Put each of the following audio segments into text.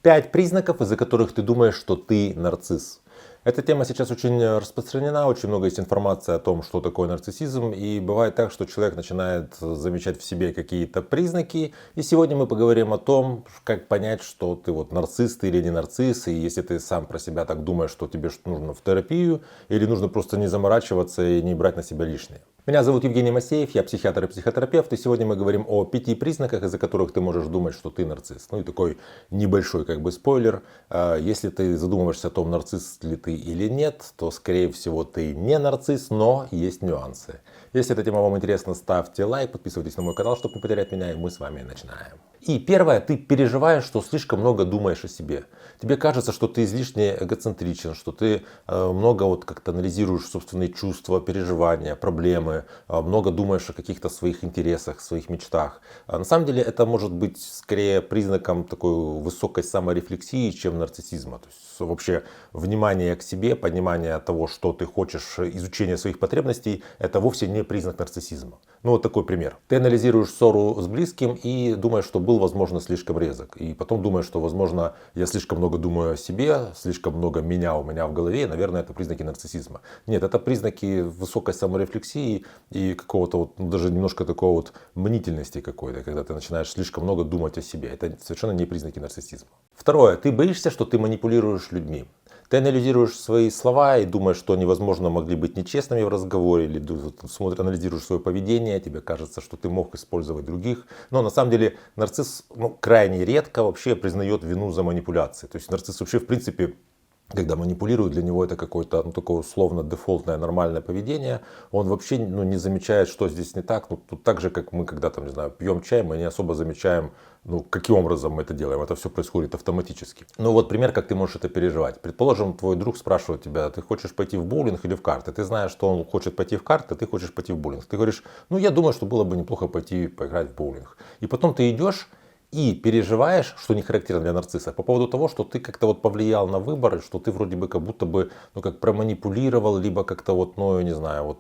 5 признаков, из-за которых ты думаешь, что ты нарцисс. Эта тема сейчас очень распространена, очень много есть информации о том, что такое нарциссизм. И бывает так, что человек начинает замечать в себе какие-то признаки. И сегодня мы поговорим о том, как понять, что ты вот нарцисс ты или не нарцисс. И если ты сам про себя так думаешь, что тебе нужно в терапию, или нужно просто не заморачиваться и не брать на себя лишнее. Меня зовут Евгений Масеев, я психиатр и психотерапевт, и сегодня мы говорим о 5 признаках, из-за которых ты можешь думать, что ты нарцисс. Ну и такой небольшой спойлер. Если ты задумываешься о том, нарцисс ли ты или нет, то скорее всего ты не нарцисс, но есть нюансы. Если эта тема вам интересна, ставьте лайк, подписывайтесь на мой канал, чтобы не потерять меня, и мы с вами начинаем. И первое, ты переживаешь, что слишком много думаешь о себе. Тебе кажется, что ты излишне эгоцентричен, что ты много как-то анализируешь собственные чувства, переживания, проблемы, много думаешь о каких-то своих интересах, своих мечтах. На самом деле это может быть скорее признаком такой высокой саморефлексии, чем нарциссизма. То есть вообще внимание к себе, понимание того, что ты хочешь, изучение своих потребностей, это вовсе не признак нарциссизма. Ну вот такой пример. Ты анализируешь ссору с близким и думаешь, что был, возможно, слишком резок. И потом думаешь, что, возможно, я слишком много думаю о себе, слишком много меня у меня в голове, и, наверное, это признаки нарциссизма. Нет, это признаки высокой саморефлексии и какого-то даже немножко такого мнительности какой-то, когда ты начинаешь слишком много думать о себе. Это совершенно не признаки нарциссизма. Второе, ты боишься, что ты манипулируешь людьми. Ты анализируешь свои слова и думаешь, что они, возможно, могли быть нечестными в разговоре, или анализируешь свое поведение, тебе кажется, что ты мог использовать других. Но на самом деле нарцисс крайне редко вообще признает вину за манипуляции. То есть нарцисс вообще в принципе, когда манипулирует, для него это какое-то такое условно дефолтное нормальное поведение. Он вообще не замечает, что здесь не так. Тут так же, как мы, когда там, не знаю, пьем чай, мы не особо замечаем, каким образом мы это делаем. Это все происходит автоматически. Ну вот пример, как ты можешь это переживать. Предположим, твой друг спрашивает тебя, ты хочешь пойти в боулинг или в карты? Ты знаешь, что он хочет пойти в карты, а ты хочешь пойти в боулинг. Ты говоришь, я думаю, что было бы неплохо пойти поиграть в боулинг. И потом ты идешь и переживаешь, что не характерно для нарцисса, по поводу того, что ты как-то повлиял на выборы, что ты вроде бы как будто бы как проманипулировал, либо как-то я не знаю,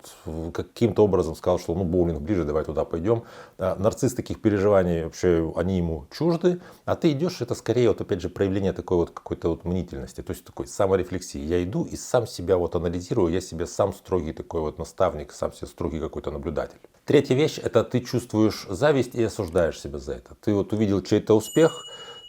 каким-то образом сказал, что боулинг ближе, давай туда пойдем. Нарцисс таких переживаний вообще, они ему чужды, а ты идешь, это скорее опять же проявление такой какой-то мнительности, то есть такой саморефлексии. Я иду и сам себя анализирую, я себе сам строгий такой наставник, сам себе строгий какой-то наблюдатель. Третья вещь, это ты чувствуешь зависть и осуждаешь себя за это. Ты увидел чей-то успех,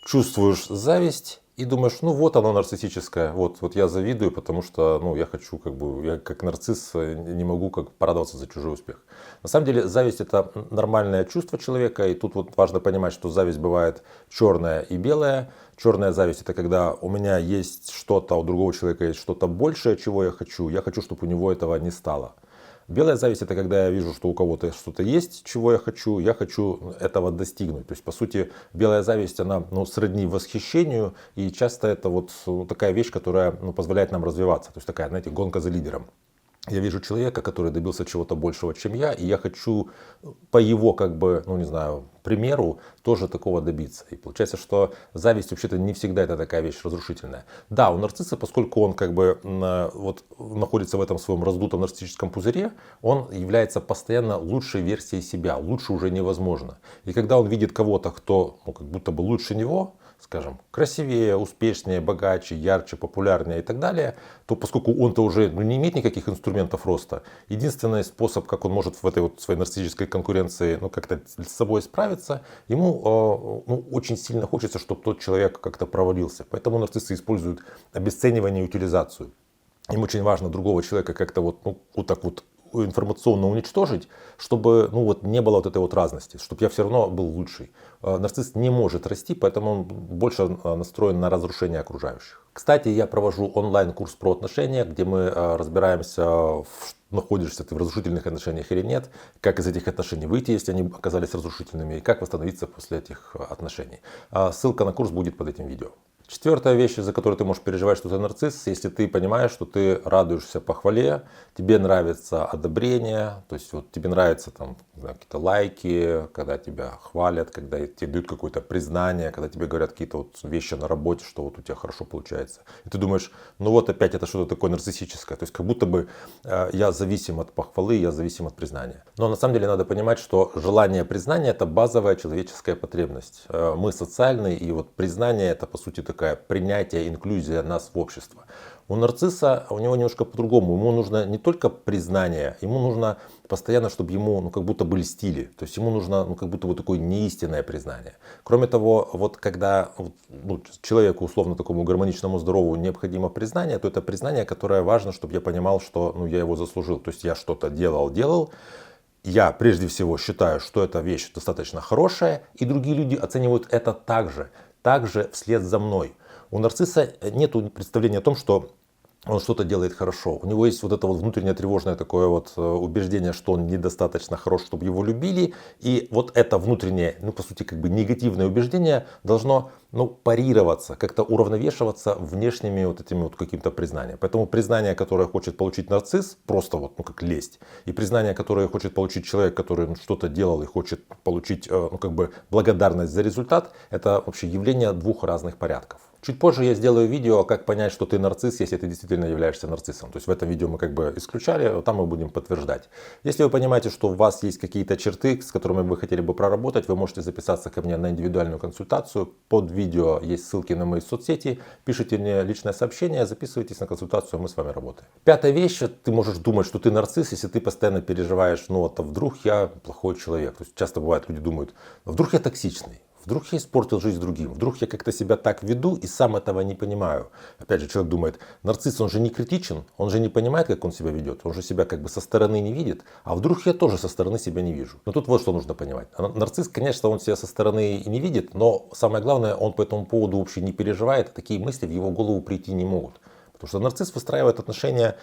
чувствуешь зависть и думаешь, вот оно нарциссическое, вот я завидую, потому что я хочу, я как нарцисс не могу порадоваться за чужой успех. На самом деле зависть это нормальное чувство человека, и тут важно понимать, что зависть бывает черная и белая. Черная зависть это когда у меня есть что-то, а у другого человека есть что-то большее, чего я хочу, чтобы у него этого не стало. Белая зависть это когда я вижу, что у кого-то что-то есть, чего я хочу этого достигнуть. То есть по сути белая зависть она сродни восхищению, и часто это такая вещь, которая позволяет нам развиваться. То есть такая, знаете, гонка за лидером. Я вижу человека, который добился чего-то большего, чем я, и я хочу по его, не знаю, примеру тоже такого добиться. И получается, что зависть вообще-то не всегда это такая вещь разрушительная. Да, у нарцисса, поскольку он находится в этом своем раздутом нарциссическом пузыре, он является постоянно лучшей версией себя, лучше уже невозможно. И когда он видит кого-то, кто как будто бы лучше него, скажем, красивее, успешнее, богаче, ярче, популярнее и так далее, то поскольку он-то уже не имеет никаких инструментов роста, единственный способ, как он может в этой своей нарциссической конкуренции как-то с собой справиться, ему очень сильно хочется, чтобы тот человек как-то провалился. Поэтому нарциссы используют обесценивание и утилизацию. Им очень важно другого человека как-то информационно уничтожить, чтобы не было этой разности, чтобы я все равно был лучший. Нарцисс не может расти, поэтому он больше настроен на разрушение окружающих. Кстати, я провожу онлайн-курс про отношения, где мы разбираемся, находишься ты в разрушительных отношениях или нет, как из этих отношений выйти, если они оказались разрушительными, и как восстановиться после этих отношений. Ссылка на курс будет под этим видео. Четвертая вещь, из-за которой ты можешь переживать, что ты нарцисс, если ты понимаешь, что ты радуешься похвале, тебе нравится одобрение, то есть тебе нравятся какие-то лайки, когда тебя хвалят, когда тебе дают какое-то признание, когда тебе говорят какие-то вещи на работе, что у тебя хорошо получается. И ты думаешь, опять это что-то такое нарциссическое, то есть как будто бы я зависим от похвалы, я зависим от признания. Но на самом деле надо понимать, что желание признания это базовая человеческая потребность. Мы социальные, и признание это по сути такая принятие, инклюзия нас в общество. У нарцисса, у него немножко по-другому. Ему нужно не только признание, ему нужно постоянно, чтобы ему как будто бы льстили. То есть ему нужно как будто бы такое неистинное признание. Кроме того, вот когда человеку, условно такому гармоничному, здоровому, необходимо признание, то это признание, которое важно, чтобы я понимал, что я его заслужил. То есть я что-то делал. Я прежде всего считаю, что эта вещь достаточно хорошая, и другие люди оценивают это также вслед за мной. У нарцисса нет представления о том, что он что-то делает хорошо. У него есть вот это вот внутреннее тревожное такое вот убеждение, что он недостаточно хорош, чтобы его любили. И вот это внутреннее, по сути, как бы негативное убеждение должно парироваться, как-то уравновешиваться внешними вот этими вот каким-то признанием. Поэтому признание, которое хочет получить нарцисс, просто вот как лесть. И признание, которое хочет получить человек, который что-то делал и хочет получить как бы благодарность за результат, это вообще явление двух разных порядков. Чуть позже я сделаю видео, как понять, что ты нарцисс, если ты действительно являешься нарциссом. То есть в этом видео мы как бы исключали, а там мы будем подтверждать. Если вы понимаете, что у вас есть какие-то черты, с которыми вы хотели бы проработать, вы можете записаться ко мне на индивидуальную консультацию. Под видео есть ссылки на мои соцсети. Пишите мне личное сообщение, записывайтесь на консультацию, мы с вами работаем. Пятая вещь, ты можешь думать, что ты нарцисс, если ты постоянно переживаешь, а вдруг я плохой человек. То есть часто бывает, люди думают, вдруг я токсичный. Вдруг я испортил жизнь другим, вдруг я как-то себя так веду и сам этого не понимаю. Опять же, человек думает, нарцисс, он же не критичен, он же не понимает, как он себя ведет, он же себя как бы со стороны не видит, а вдруг я тоже со стороны себя не вижу. Но тут вот что нужно понимать. Нарцисс, конечно, он себя со стороны и не видит, но самое главное, он по этому поводу вообще не переживает, такие мысли в его голову прийти не могут. Потому что нарцисс выстраивает отношения,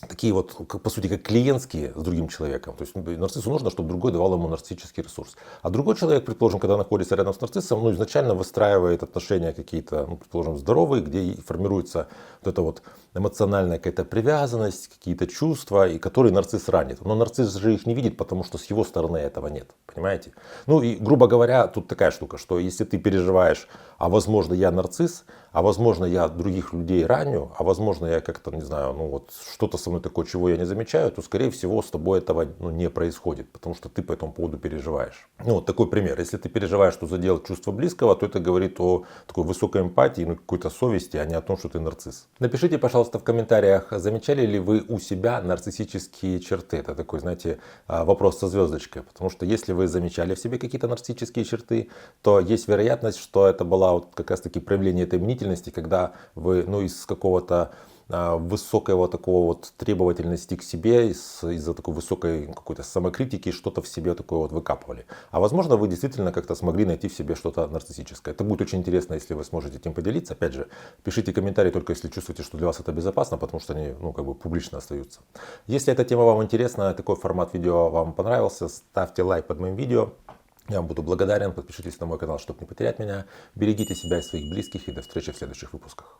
такие вот, по сути, как клиентские с другим человеком. То есть нарциссу нужно, чтобы другой давал ему нарциссический ресурс. А другой человек, предположим, когда находится рядом с нарциссом, изначально выстраивает отношения какие-то, предположим, здоровые, где формируется вот эта вот эмоциональная какая-то привязанность, какие-то чувства, и которые нарцисс ранит. Но нарцисс же их не видит, потому что с его стороны этого нет. Понимаете? И, грубо говоря, тут такая штука, что если ты переживаешь, а возможно я нарцисс, а возможно я других людей раню, а возможно я как-то, не знаю, что-то со мной такое, чего я не замечаю, то скорее всего с тобой этого не происходит, потому что ты по этому поводу переживаешь. Вот такой пример. Если ты переживаешь, что задел чувство близкого, то это говорит о такой высокой эмпатии, какой-то совести, а не о том, что ты нарцисс. Напишите, пожалуйста, в комментариях, замечали ли вы у себя нарциссические черты. Это такой, знаете, вопрос со звездочкой, потому что если вы замечали в себе какие-то нарциссические черты, то есть вероятность, что это была вот как раз таки проявление этой мнительности, когда вы из какого-то высокого такого вот требовательности к себе, из-за такой высокой какой-то самокритики что-то в себе такое вот выкапывали. А возможно, вы действительно как-то смогли найти в себе что-то нарциссическое. Это будет очень интересно, если вы сможете этим поделиться. Опять же, пишите комментарии только если чувствуете, что для вас это безопасно, потому что они как бы публично остаются. Если эта тема вам интересна, такой формат видео вам понравился, ставьте лайк под моим видео. Я вам буду благодарен. Подпишитесь на мой канал, чтобы не потерять меня. Берегите себя и своих близких. И до встречи в следующих выпусках.